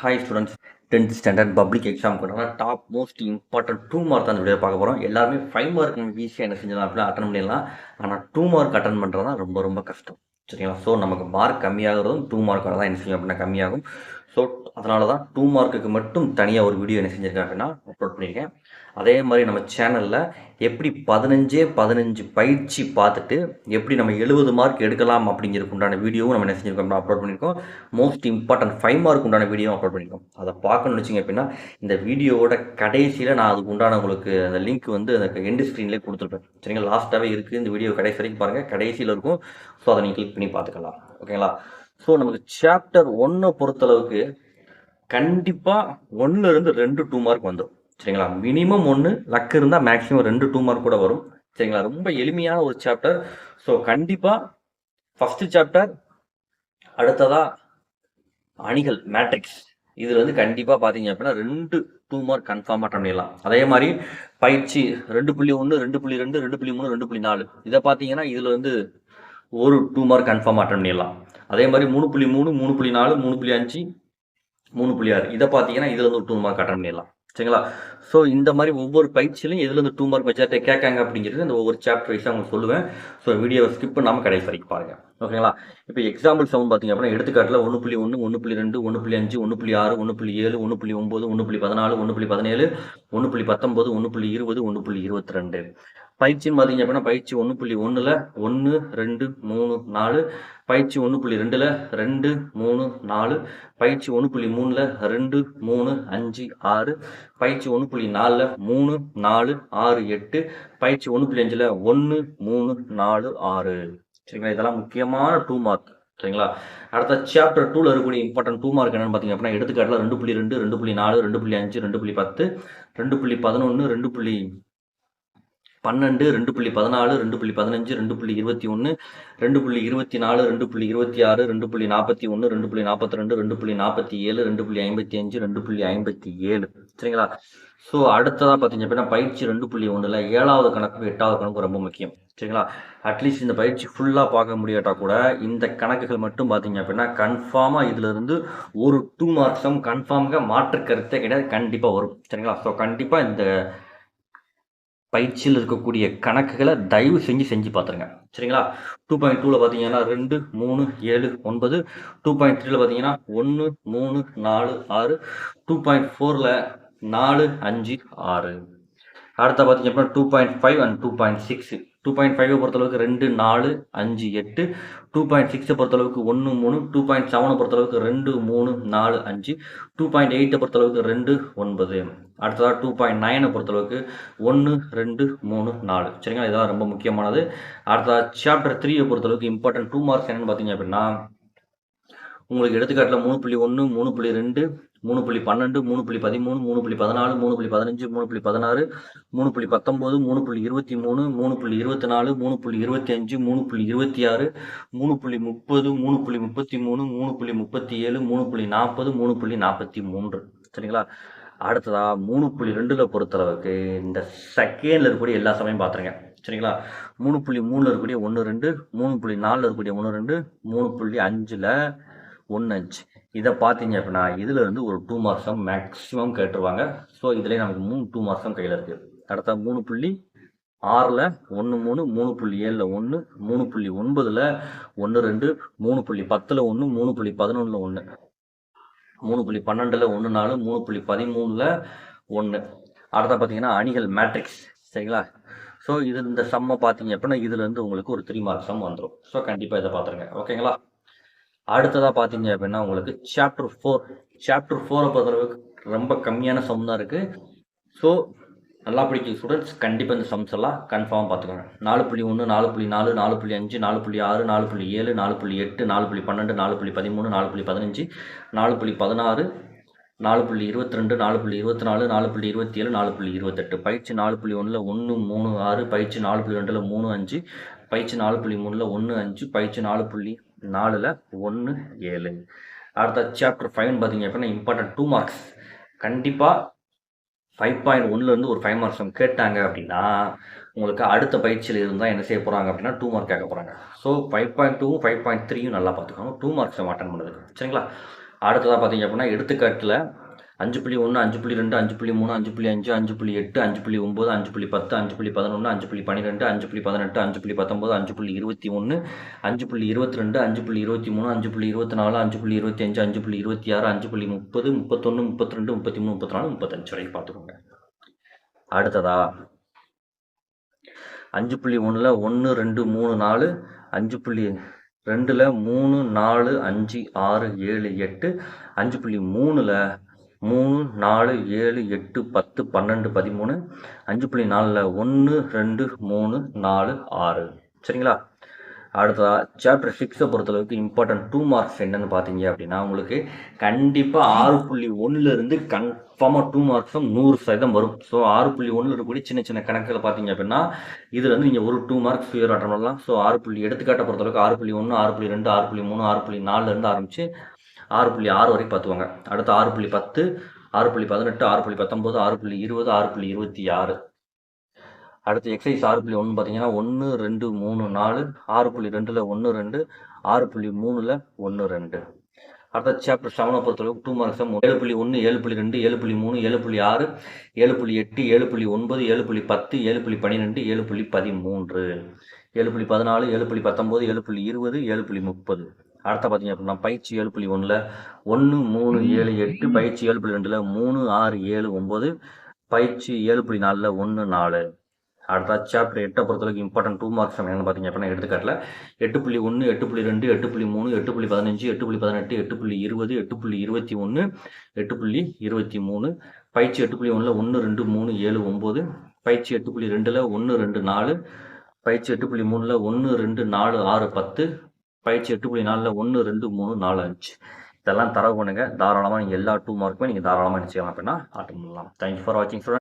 Hi students, 10th standard public exam கூட top most important 2 mark தான் இந்த video பார்க்க போகிறோம். எல்லாருமே 5 மார்க் ஈஸியாக என்ன செஞ்சலாம் அப்படிலாம் அட்டன் பண்ணிடலாம். ஆனால் 2 மார்க் அட்டன் பண்ணுறது தான் ரொம்ப ரொம்ப கஷ்டம். சரிங்களா? ஸோ நமக்கு மார்க் கம்மியாகிறதும் 2 மார்க்காக தான் என்ன செய்யும் அப்படின்னா கம்மியாகும். ஸோ அதனால தான் 2 மார்க்குக்கு மட்டும் தனியாக ஒரு வீடியோ என்ன செஞ்சுருக்கேன் அப்படின்னா அப்லோட் பண்ணியிருக்கேன். அதே மாதிரி நம்ம சேனலில் எப்படி 15 பயிற்சி பார்த்துட்டு எப்படி நம்ம 70 மார்க் எடுக்கலாம் அப்படிங்கிறதுக்கு உண்டான வீடியோவும் நம்ம என்ன செஞ்சுருக்கோம் அப்லோட் பண்ணியிருக்கோம். மோஸ்ட் இம்பார்ட்டன்ட் 5 மார்க் உண்டான வீடியோ அப்லோட் பண்ணியிருக்கோம். அதை பார்க்கணும்னு வச்சிங்க அப்படின்னா இந்த வீடியோவோட கடைசியில் நான் அதுக்கு உண்டான உங்களுக்கு அந்த லிங்க் வந்து அந்த எண்டு ஸ்க்ரீன்லேயே கொடுத்துருப்பேன். சரிங்களா? லாஸ்ட்டாகவே இருக்குது. இந்த வீடியோ கடைசி வரைக்கும் பாருங்கள், கடைசியில் இருக்கும். ஸோ அதை நீங்கள் கிளிக் பண்ணி பார்த்துக்கலாம். ஓகேங்களா? ஸோ நமக்கு சாப்டர் 1 பொறுத்தளவுக்கு கண்டிப்பாக 1லேருந்து 2 மார்க் வந்துடும். சரிங்களா? மினிமம் 1, லக் இருந்தால் மேக்ஸிமம் 2 மார்க் கூட வரும். சரிங்களா? ரொம்ப எளிமையான ஒரு சாப்டர். ஸோ கண்டிப்பாக ஃபஸ்ட்டு சாப்டர், அடுத்ததாக அணிகள் மேட்ரிக்ஸ், இதில் வந்து கண்டிப்பாக பார்த்தீங்க அப்படின்னா 2 மார்க் கன்ஃபார்மாக பண்ணிடலாம். அதே மாதிரி பயிற்சி 2.1, 2.2, 2.3, 2.4 இதை பார்த்தீங்கன்னா இதில் வந்து ஒரு 2 மார்க் கன்ஃபார்மாக அட்டன் பண்ணிடலாம். அதே மாதிரி 3.3, 3.4, 3.5, 3.6 இதை பார்த்தீங்கன்னா இதில் வந்து ஒரு 2 மார்க் அட்டன் பண்ணிடலாம். சரிங்களா? ஸோ இந்த மாதிரி ஒவ்வொரு பயிற்சியிலும் எதுலேருந்து 2 மார்க் மெஜாரிட்டி கேட்காங்க அப்படிங்கிறது இந்த ஒவ்வொரு சாப்டர் வைஸாக உங்களுக்கு சொல்லுவேன். ஸோ வீடியோவை ஸ்கிப் பண்ணாமல் கடைசி வரைக்கும் பாருங்கள். ஓகேங்களா? இப்போ எக்ஸாம்பிள் சவுண்ட் பார்த்தீங்க அப்படின்னா எடுத்துக்காட்டில் 1.1, 1.2, 1.5, 1.6, 1.7, 1.9, 1.14, 1.17, 1.19, 1.20, 1.22 பயிற்சின்னு பார்த்தீங்க அப்படின்னா பயிற்சி 1.1ல் 1, 2, 3, 4, பயிற்சி 1.2ல் 2, 3, 4, பயிற்சி 1.3ல் 2, 3, 5, 6, பயிற்சி 1.4ல் 3, 4, 6, 8, பயிற்சி 1.5ல் 1, 3, 4, 6. சரிங்களா? இதெல்லாம் முக்கியமான 2 மார்க். சரிங்களா? அடுத்த சாப்டர் 2ல இருக்கக்கூடிய இம்பார்ட்டன்ட் 2 மார்க் என்னன்னு பார்த்தீங்க அப்படின்னா எடுத்துக்காட்டில் 2.2, 2.4, 2.5, 2.10, 2.11, 2.12, 2.14, 2.15, 2.21, 2.24, 2.26, 2.41, 2.42, 2.47, 2.55, 2.57. சரிங்களா? ஸோ அடுத்ததாக பார்த்தீங்க அப்படின்னா பயிற்சி 2.1ல் 7வது கணக்கு 8வது கணக்கு ரொம்ப முக்கியம். சரிங்களா? அட்லீஸ்ட் இந்த பயிற்சி ஃபுல்லாக பார்க்க முடியாட்டா கூட இந்த கணக்குகள் மட்டும் பார்த்தீங்க அப்படின்னா கன்ஃபார்மாக இதிலிருந்து ஒரு 2 மார்க்ஸும் கன்ஃபார்மாக மாற்று கருத்தே கிடையாது, கண்டிப்பாக வரும். சரிங்களா? ஸோ கண்டிப்பாக இந்த பயிற்சியில் இருக்கக்கூடிய கணக்குகளை தயவு செஞ்சு பார்த்துருங்க. சரிங்களா? 2.2ல் பார்த்தீங்கன்னா 2, 3, 7, 9, 2.3ல் பார்த்தீங்கன்னா 1, 3, 4, 6, 2.4ல் 4, 5, 6. அடுத்த பார்த்தீங்க அப்படின்னா 2.5 அண்ட் 2.6. 2.5 பொறுத்தளவுக்கு 2, 4, 5, 8. 2.6 பொறுத்தளவுக்கு 1, 3. 2.7 பொறுத்தளவுக்கு 2, 3, 4, 5. 2.8 பொறுத்தளவுக்கு 2, 9. அடுத்ததாக 2.9 பொறுத்தளவுக்கு 1, 2, 3, 4. சரிங்களா? இதெல்லாம் ரொம்ப முக்கியமானது. அடுத்ததாக சாப்டர் 3 பொறுத்தளவுக்கு இம்பார்ட்டன்ட் 2 மார்க்ஸ் என்னன்னு பார்த்தீங்க அப்படின்னா உங்களுக்கு எடுத்துக்காட்டில் 3.1, 3.2, 3.12, 3.13, 3.14, 3.15, 3.16, 3.19, 3.23, 3.24, 3.25, 3.26, 3.30, 3.33, 3.37, 3.40, 3.43. சரிங்களா? அடுத்ததா 3.2ல பொறுத்தளவுக்கு இந்த செகண்டில் இருக்கக்கூடிய எல்லா சமயம் பார்த்துருங்க. சரிங்களா? 3.3ல் இருக்கக்கூடிய 1, 2, 3.4ல் இருக்கக்கூடிய 1, 2, 3.5ல் 1, 5 இதை பார்த்தீங்க அப்படின்னா இதில் இருந்து ஒரு 2 மார்க்ஸும் மேக்ஸிமம் கேட்டுருவாங்க. ஸோ இதிலே நமக்கு 2 மார்க்ஸும் கையில் இருக்குது. அடுத்த 3.6ல் 1, 3, 3.7ல் 1, 3.9ல் 1, 2, 3.10ல் 1, 3.11ல் 1, 3.12ல் 1, 4, 3.13ல் 1. அடுத்த பார்த்தீங்கன்னா அணிகள் மேட்ரிக்ஸ். சரிங்களா? ஸோ இது இந்த சம்மை பார்த்தீங்க அப்படின்னா இதுலேருந்து உங்களுக்கு ஒரு 3 மார்க் சம் வந்துடும். ஸோ கண்டிப்பாக இதை பார்த்துருங்க. ஓகேங்களா? அடுத்ததாக பார்த்தீங்க அப்படின்னா உங்களுக்கு சாப்டர் 4 பொறுத்தளவுக்கு ரொம்ப கம்மியான சம் தான் இருக்குது. ஸோ நல்லா படிக்கிற ஸ்டூடெண்ட்ஸ் கண்டிப்பாக இந்த சம்ஸ் எல்லாம் கன்ஃபார்மாக பார்த்துக்கோங்க. 4.1, 4.4, 4.5, 4.6, 4.7, 4.8, 4.12, 4.13, 4.15, 4.16, 4.22, 4.24, 4.27, 4.28. பயிற்சி 4.1ல் 1, 3, 6, பயிற்சி 4.2ல் 3, 5, பயிற்சி 4.3ல் 1, 5, பயிற்சி 4.4ல் 1, 7. அடுத்த சாப்டர் 5 பார்த்தீங்க அப்படின்னா இம்பார்ட்டன்ட் 2 மார்க்ஸ். கண்டிப்பாக 5.1லேருந்து ஒரு 5 மார்க்ஸ் கேட்டாங்க அப்படின்னா உங்களுக்கு அடுத்த பயிற்சியில் இருந்தால் என்ன செய்ய போகிறாங்க அப்படின்னா 2 மார்க் கேட்க போகிறாங்க. ஸோ 5.2வும் 5.3யும் நல்லா பார்த்துக்கோங்க 2 மார்க்ஸை அட்டன் பண்ணுறதுக்கு. சரிங்களா? அடுத்ததாக பார்த்தீங்க அப்படின்னா எடுத்துக்காட்டில் 5.1 5.2 5.3 5.5 5.8 5.9 5.10 5.11 5.12 5.18 5.19 5.21 5.22 5.23 5.24 5.25 5.26 5.30 31 32 33 34 35 வரைக்கும் பார்த்துக்கோங்க. அடுத்ததா 5.1ல் 1 2 3 4 5.2ல் 3 4 5 6 7 8 5.3ல் 3 4 7 8 10 12 13 5.4ல் 1 2 3 4 6 சரிங்களா. அடுத்ததா சாப்டர் 6 பொறுத்தளவுக்கு இம்பார்ட்டன்ட் 2 மார்க்ஸ் என்னன்னு பார்த்தீங்க அப்படின்னா உங்களுக்கு கண்டிப்பாக 6.1 கன்ஃபார்மாக 2 மார்க்ஸும் 100% வரும். ஸோ 6.1 இருக்கக்கூடிய சின்ன சின்ன கணக்கில் பார்த்தீங்க அப்படின்னா இதில் நீங்கள் ஒரு 2 மார்க்ஸ் ஃபியர் அட்டன் பண்ணலாம். ஸோ எடுத்துக்காட்ட பொறுத்தளவுக்கு 6.1 6.2 6.3 6.4 ஆரம்பிச்சு 6.6 வரைக்கும் பார்த்துவாங்க. அடுத்து 6.10 6.18 6.19 6.20 6.26 அடுத்து எக்ஸசைஸ் 6.1 பார்த்தீங்கன்னா 1 2 3 4 6.2ல் 1 2 6.3ல் 1 2 அடுத்த சாப்டர் 7 பொறுத்தளவுக்கு 2 மார்க்ஸ் 7.1 7.2 7.3 7.6 7.8 7.9 7.10 7.12 7.13 7.14 7.19 7.20 7.30 அடுத்த பார்த்தீங்க அப்படின்னா பயிற்சி 7.1ல் 1 3 7 8 பயிற்சி 7.2ல் 3 6 7 9 பயிற்சி 7.4ல் 1 4 அடுத்த சாப்டர் 8 பொறுத்தளவுக்கு இம்பார்ட்டன்ட் 2 மார்க்ஸ் என்னன்னு பார்த்தீங்க அப்படின்னா எடுத்துக்காட்டில் 8.1 8.2 8.3 8.15 8.18 8.20 8.21 8.23 பயிற்சி 8.1ல் 1 2 3 7 9 பயிற்சி 8.2ல் 1 2 4 பயிற்சி 8.3ல் 1 2 4 6 10 பயிற்சி 8.4ல் 1 2 3 4 5 இதெல்லாம் தரவு பண்ணுங்க. தாராளமாக நீங்கள் எல்லா 2 மார்க்குமே நீங்கள் தாராளமாக நிச்சயம் அப்படின்னா அட்டன் பண்ணலாம். தேங்க்யூ ஃபார் வாட்சிங்.